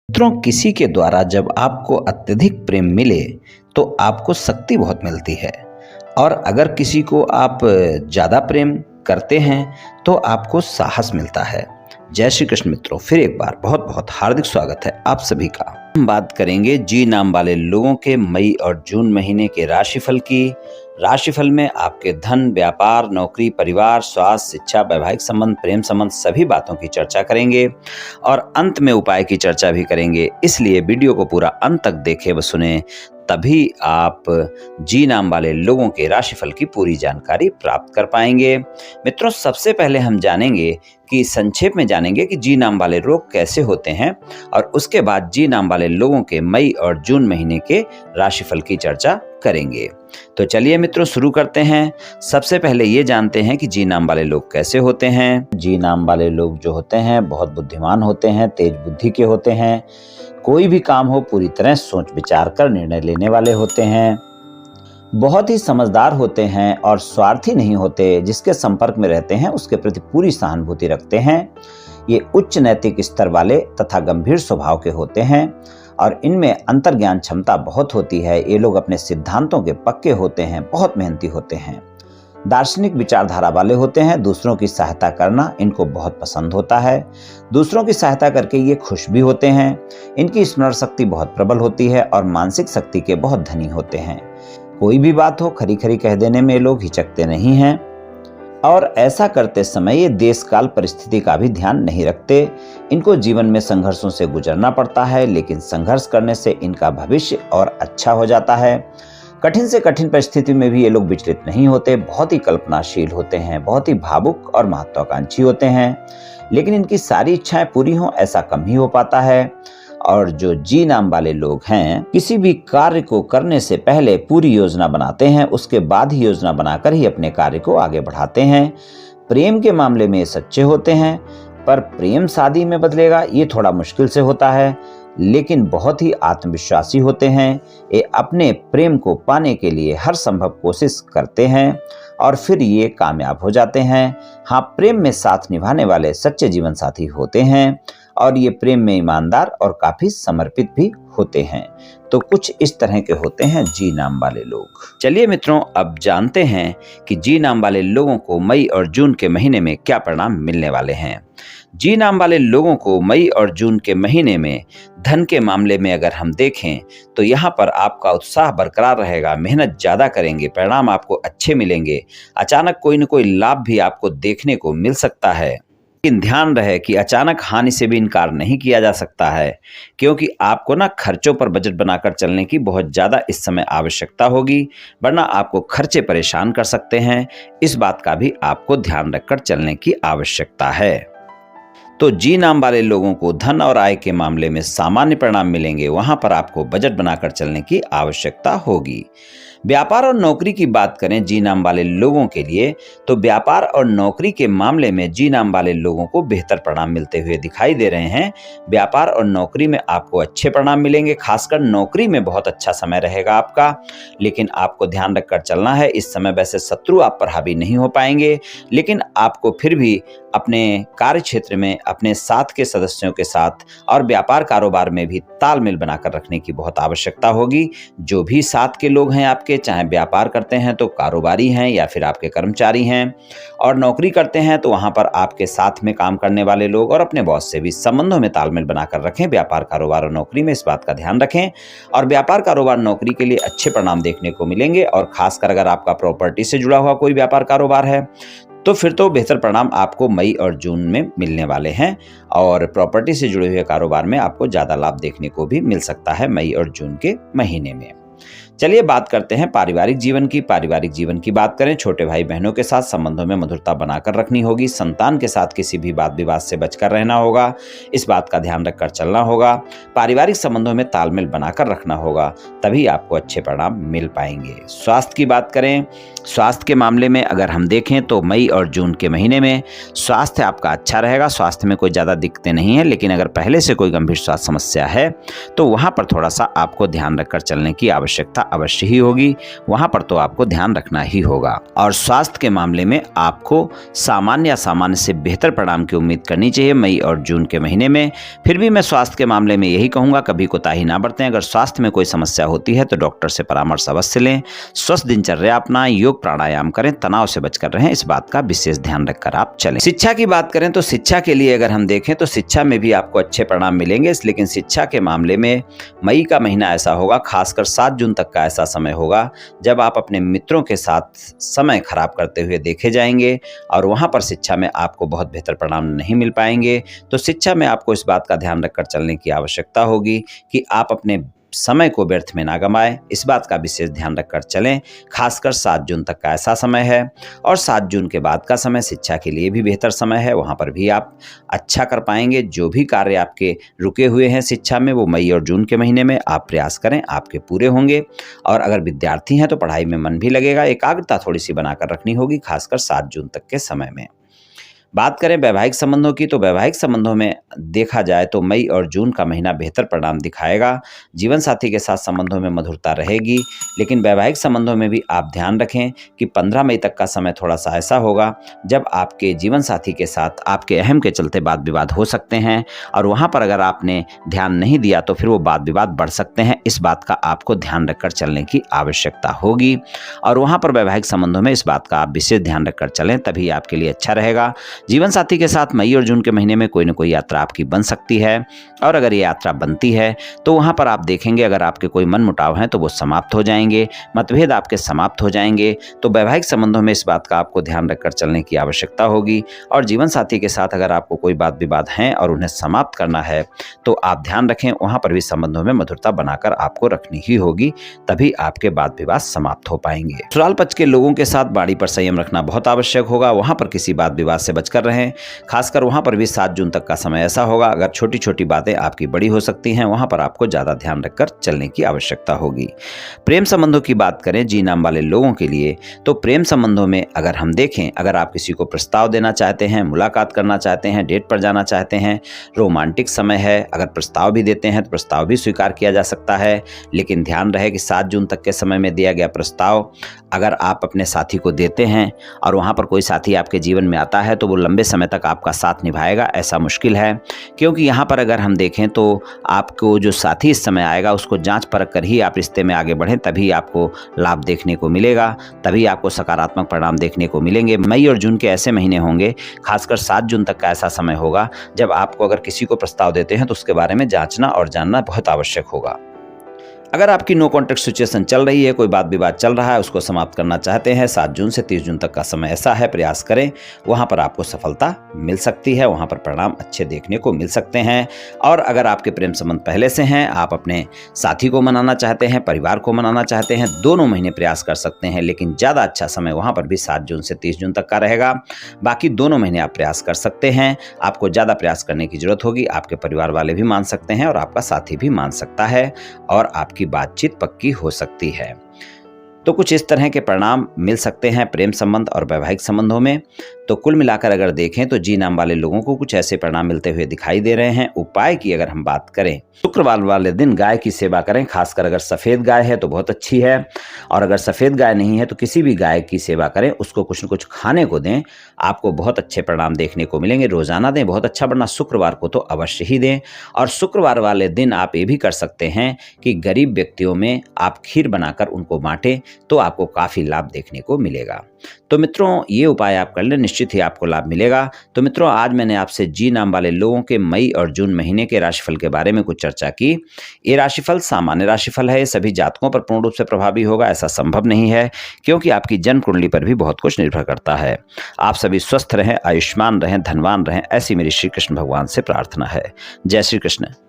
मित्रों, किसी के द्वारा जब आपको अत्यधिक प्रेम मिले तो आपको शक्ति बहुत मिलती है। और अगर किसी को आप ज़्यादा प्रेम करते हैं तो आपको साहस मिलता है। जय श्री कृष्ण मित्रों, फिर एक बार बहुत बहुत हार्दिक स्वागत है आप सभी का। हम बात करेंगे जी नाम वाले लोगों के मई और जून महीने के राशिफल की। राशिफल में आपके धन, व्यापार, नौकरी, परिवार, स्वास्थ्य, शिक्षा, वैवाहिक संबंध, प्रेम संबंध सभी बातों की चर्चा करेंगे और अंत में उपाय की चर्चा भी करेंगे। इसलिए वीडियो को पूरा अंत तक देखें व सुने, तभी आप जी नाम वाले लोगों के राशिफल की पूरी जानकारी प्राप्त कर पाएंगे। मित्रों, सबसे पहले हम जानेंगे कि संक्षेप में जानेंगे कि जी नाम वाले लोग कैसे होते हैं और उसके बाद जी नाम वाले लोगों के मई और जून महीने के राशिफल की चर्चा करेंगे। तो चलिए मित्रों, शुरू करते हैं। सबसे पहले ये जानते हैं कि जी नाम वाले लोग कैसे होते हैं। जी नाम वाले लोग जो होते हैं बहुत बुद्धिमान होते हैं, तेज बुद्धि के होते हैं। कोई भी काम हो पूरी तरह सोच विचार कर निर्णय लेने वाले होते हैं। बहुत ही समझदार होते हैं और स्वार्थी नहीं होते। जिसके संपर्क में रहते हैं उसके प्रति पूरी सहानुभूति रखते हैं। ये उच्च नैतिक स्तर वाले तथा गंभीर स्वभाव के होते हैं और इनमें अंतर्ज्ञान क्षमता बहुत होती है। ये लोग अपने सिद्धांतों के पक्के होते हैं, बहुत मेहनती होते हैं, दार्शनिक विचारधारा वाले होते हैं। दूसरों की सहायता करना इनको बहुत पसंद होता है। दूसरों की सहायता करके ये खुश भी होते हैं। इनकी स्मरण शक्ति बहुत प्रबल होती है और मानसिक शक्ति के बहुत धनी होते हैं। कोई भी बात हो खरी खरी कह देने में लोग हिचकते नहीं हैं और ऐसा करते समय ये देश काल परिस्थिति का भी ध्यान नहीं रखते। इनको जीवन में संघर्षों से गुजरना पड़ता है, लेकिन संघर्ष करने से इनका भविष्य और अच्छा हो जाता है। कठिन से कठिन परिस्थिति में भी ये लोग विचलित नहीं होते। बहुत ही कल्पनाशील होते हैं, बहुत ही भावुक और महत्वाकांक्षी होते हैं, लेकिन इनकी सारी इच्छाएं पूरी हों ऐसा कम ही हो पाता है। और जो जी नाम वाले लोग हैं, किसी भी कार्य को करने से पहले पूरी योजना बनाते हैं, उसके बाद ही योजना बनाकर ही अपने कार्य को आगे बढ़ाते हैं। प्रेम के मामले में ये सच्चे होते हैं, पर प्रेम शादी में बदलेगा ये थोड़ा मुश्किल से होता है। लेकिन बहुत ही आत्मविश्वासी होते हैं। ये अपने प्रेम को पाने के लिए हर संभव कोशिश करते हैं और फिर ये कामयाब हो जाते हैं। हाँ, प्रेम में साथ निभाने वाले सच्चे जीवन साथी होते हैं और ये प्रेम में ईमानदार और काफी समर्पित भी होते हैं। तो कुछ इस तरह के होते हैं जी नाम वाले लोग। चलिए मित्रों, अब जानते हैं कि जी नाम वाले लोगों को मई और जून के महीने में क्या परिणाम मिलने वाले हैं। जी नाम वाले लोगों को मई और जून के महीने में धन के मामले में अगर हम देखें तो यहाँ पर आपका उत्साह बरकरार रहेगा, मेहनत ज्यादा करेंगे, परिणाम आपको अच्छे मिलेंगे। अचानक कोई न कोई लाभ भी आपको देखने को मिल सकता है, लेकिन ध्यान रहे कि अचानक हानि से भी इनकार नहीं किया जा सकता है, क्योंकि आपको ना खर्चों पर बजट बनाकर चलने की बहुत ज़्यादा इस समय आवश्यकता होगी, वरना आपको खर्चे परेशान कर सकते हैं। इस बात का भी आपको ध्यान रखकर चलने की आवश्यकता है। तो जी नाम वाले लोगों को धन और आय के मामले में सामान्य परिणाम मिलेंगे, वहां पर आपको बजट बनाकर चलने की आवश्यकता होगी। व्यापार और नौकरी की बात करें जी नाम वाले लोगों के लिए, तो व्यापार और नौकरी के मामले में जी नाम वाले लोगों को बेहतर परिणाम मिलते हुए दिखाई दे रहे हैं। व्यापार और नौकरी में आपको अच्छे परिणाम मिलेंगे, खासकर नौकरी में बहुत अच्छा समय रहेगा आपका। लेकिन आपको ध्यान रखकर चलना है, इस समय वैसे शत्रु आप पर हावी नहीं हो पाएंगे, लेकिन आपको फिर भी अपने कार्य क्षेत्र में अपने साथ के सदस्यों के साथ और व्यापार कारोबार में भी तालमेल बनाकर रखने की बहुत आवश्यकता होगी। जो भी साथ के लोग हैं आपके, चाहे व्यापार करते हैं तो कारोबारी हैं या फिर आपके कर्मचारी हैं, और नौकरी करते हैं तो वहां पर आपके साथ में काम करने वाले लोग और अपने बॉस से भी संबंधों में तालमेल बनाकर रखें। व्यापार कारोबार और नौकरी में इस बात का ध्यान रखें और व्यापार कारोबार नौकरी के लिए अच्छे परिणाम देखने को मिलेंगे। और खासकर अगर आपका प्रॉपर्टी से जुड़ा हुआ कोई व्यापार कारोबार है तो फिर तो बेहतर परिणाम आपको मई और जून में मिलने वाले हैं और प्रॉपर्टी से जुड़े हुए कारोबार में आपको ज्यादा लाभ देखने को भी मिल सकता है मई और जून के महीने में। चलिए बात करते हैं पारिवारिक जीवन की। पारिवारिक जीवन की बात करें, छोटे भाई बहनों के साथ संबंधों में मधुरता बनाकर रखनी होगी। संतान के साथ किसी भी वाद विवाद से बचकर रहना होगा, इस बात का ध्यान रखकर चलना होगा। पारिवारिक संबंधों में तालमेल बनाकर रखना होगा, तभी आपको अच्छे परिणाम मिल पाएंगे। स्वास्थ्य की बात करें, स्वास्थ्य के मामले में अगर हम देखें तो मई और जून के महीने में स्वास्थ्य आपका अच्छा रहेगा। स्वास्थ्य में कोई ज़्यादा दिक्कतें नहीं है, लेकिन अगर पहले से कोई गंभीर स्वास्थ्य समस्या है तो वहाँ पर थोड़ा सा आपको ध्यान रखकर चलने की आवश्यकता अवश्य ही होगी, वहां पर तो आपको ध्यान रखना ही होगा। और स्वास्थ्य के मामले में आपको सामान्य या सामान्य से बेहतर परिणाम की उम्मीद करनी चाहिए मई और जून के महीने में। फिर भी मैं स्वास्थ्य के मामले में यही कहूंगा, कभी कोताही ना बरतें। अगर स्वास्थ्य में कोई समस्या होती है तो डॉक्टर से परामर्श अवश्य लें। स्वस्थ दिनचर्या अपनाएं, योग प्राणायाम करें, तनाव से बचकर रहें, इस बात का विशेष ध्यान रखकर आप चलें। शिक्षा की बात करें तो शिक्षा के लिए अगर हम देखें तो शिक्षा में भी आपको अच्छे परिणाम मिलेंगे। लेकिन शिक्षा के मामले में मई का महीना ऐसा होगा, खासकर 7 जून तक का ऐसा समय होगा जब आप अपने मित्रों के साथ समय खराब करते हुए देखे जाएंगे और वहां पर शिक्षा में आपको बहुत बेहतर परिणाम नहीं मिल पाएंगे। तो शिक्षा में आपको इस बात का ध्यान रखकर चलने की आवश्यकता होगी कि आप अपने समय को व्यर्थ में ना गंवाएं, इस बात का विशेष ध्यान रखकर चलें। खासकर 7 जून तक का ऐसा समय है और 7 जून के बाद का समय शिक्षा के लिए भी बेहतर समय है। वहां पर भी आप अच्छा कर पाएंगे। जो भी कार्य आपके रुके हुए हैं शिक्षा में, वो मई और जून के महीने में आप प्रयास करें, आपके पूरे होंगे। और अगर विद्यार्थी हैं तो पढ़ाई में मन भी लगेगा। एकाग्रता थोड़ी सी बनाकर रखनी होगी, खासकर 7 जून तक के समय में। बात करें वैवाहिक संबंधों की तो वैवाहिक संबंधों में देखा जाए तो मई और जून का महीना बेहतर परिणाम दिखाएगा। जीवन साथी के साथ संबंधों में मधुरता रहेगी। लेकिन वैवाहिक संबंधों में भी आप ध्यान रखें कि 15 मई तक का समय थोड़ा सा ऐसा होगा जब आपके जीवन साथी के साथ आपके अहम के चलते वाद विवाद हो सकते हैं और वहाँ पर अगर आपने ध्यान नहीं दिया तो फिर वो वाद विवाद बढ़ सकते हैं। इस बात का आपको ध्यान रखकर चलने की आवश्यकता होगी और वहाँ पर वैवाहिक संबंधों में इस बात का आप विशेष ध्यान रखकर चलें, तभी आपके लिए अच्छा रहेगा। जीवन साथी के साथ मई और जून के महीने में कोई न कोई यात्रा आपकी बन सकती है और अगर ये यात्रा बनती है तो वहां पर आप देखेंगे अगर आपके कोई मनमुटाव हैं तो वो समाप्त हो जाएंगे, मतभेद आपके समाप्त हो जाएंगे। तो वैवाहिक संबंधों में इस बात का आपको ध्यान रखकर चलने की आवश्यकता होगी। और जीवन साथी के साथ अगर आपको कोई वाद विवाद हैं और उन्हें समाप्त करना है तो आप ध्यान रखें, वहां पर भी संबंधों में मधुरता बनाकर आपको रखनी ही होगी, तभी आपके वाद विवाद समाप्त हो पाएंगे। ससुराल पक्ष के लोगों के साथ वाणी पर संयम रखना बहुत आवश्यक होगा। वहां पर किसी वाद विवाद से बचकर रहें। खासकर वहां पर भी 7 जून तक का समय ऐसा होगा, अगर छोटी छोटी बातें आपकी बड़ी हो सकती हैं, वहां पर आपको ज्यादा ध्यान रखकर चलने की आवश्यकता होगी। प्रेम संबंधों की बात करें जी नाम वाले लोगों के लिए तो प्रेम संबंधों में अगर हम देखें, अगर आप किसी को प्रस्ताव देना चाहते हैं, मुलाकात करना चाहते हैं, डेट पर जाना चाहते हैं, रोमांटिक समय है। अगर प्रस्ताव भी देते हैं तो प्रस्ताव भी स्वीकार किया जा सकता है। लेकिन ध्यान रहे कि 7 जून तक के समय में दिया गया प्रस्ताव अगर आप अपने साथी को देते हैं और वहां पर कोई साथी आपके जीवन में आता है तो वो लंबे समय तक आपका साथ निभाएगा, ऐसा मुश्किल है। क्योंकि यहाँ पर अगर हम देखें तो आपको जो साथी इस समय आएगा उसको जांच परख कर ही आप रिश्ते में आगे बढ़ें, तभी आपको लाभ देखने को मिलेगा, तभी आपको सकारात्मक परिणाम देखने को मिलेंगे। मई और जून के ऐसे महीने होंगे, खासकर 7 जून तक का ऐसा समय होगा जब आपको अगर किसी को प्रस्ताव देते हैं तो उसके बारे में जांचना और जानना बहुत आवश्यक होगा। अगर आपकी नो कॉन्टेक्ट सिचुएशन चल रही है, कोई वाद विवाद चल रहा है, उसको समाप्त करना चाहते हैं, 7 जून से 30 जून तक का समय ऐसा है, प्रयास करें, वहां पर आपको सफलता मिल सकती है, वहां पर परिणाम अच्छे देखने को मिल सकते हैं। और अगर आपके प्रेम संबंध पहले से हैं, आप अपने साथी को मनाना चाहते हैं, परिवार को मनाना चाहते हैं, दोनों महीने प्रयास कर सकते हैं। लेकिन ज़्यादा अच्छा समय वहां पर भी 7 जून से 30 जून तक का रहेगा। बाकी दोनों महीने आप प्रयास कर सकते हैं। आपको ज़्यादा प्रयास करने की जरूरत होगी, आपके परिवार वाले भी मान सकते हैं और आपका साथी भी मान सकता है और की बातचीत पक्की हो सकती है। तो कुछ इस तरह के परिणाम मिल सकते हैं प्रेम संबंध और वैवाहिक संबंधों में। तो कुल मिलाकर अगर देखें तो जी नाम वाले लोगों को कुछ ऐसे परिणाम मिलते हुए दिखाई दे रहे हैं। उपाय की अगर हम बात करें, शुक्रवार वाले दिन गाय की सेवा करें, खासकर अगर सफेद गाय है तो बहुत अच्छी है, और अगर सफेद गाय नहीं है तो किसी भी गाय की सेवा करें, उसको कुछ न कुछ खाने को दें, आपको बहुत अच्छे परिणाम देखने को मिलेंगे। रोजाना दें बहुत अच्छा, वरना शुक्रवार को तो अवश्य ही दें। और शुक्रवार वाले दिन आप ये भी कर सकते हैं कि गरीब व्यक्तियों में आप खीर बनाकर उनको बांटें, तो आपको काफी लाभ देखने को मिलेगा। तो मित्रों, ये उपाय आप कर लें, निश्चित ही आपको लाभ मिलेगा। तो मित्रों, आज मैंने आपसे जी नाम वाले लोगों के मई और जून महीने के राशिफल के बारे में कुछ चर्चा की। ये राशिफल सामान्य राशिफल है, सभी जातकों पर पूर्ण रूप से प्रभावी होगा ऐसा संभव नहीं है, क्योंकि आपकी जन्म कुंडली पर भी बहुत कुछ निर्भर करता है। आप सभी स्वस्थ रहें, आयुष्मान रहें, धनवान रहें, ऐसी मेरी श्री कृष्ण भगवान से प्रार्थना है। जय श्री कृष्ण।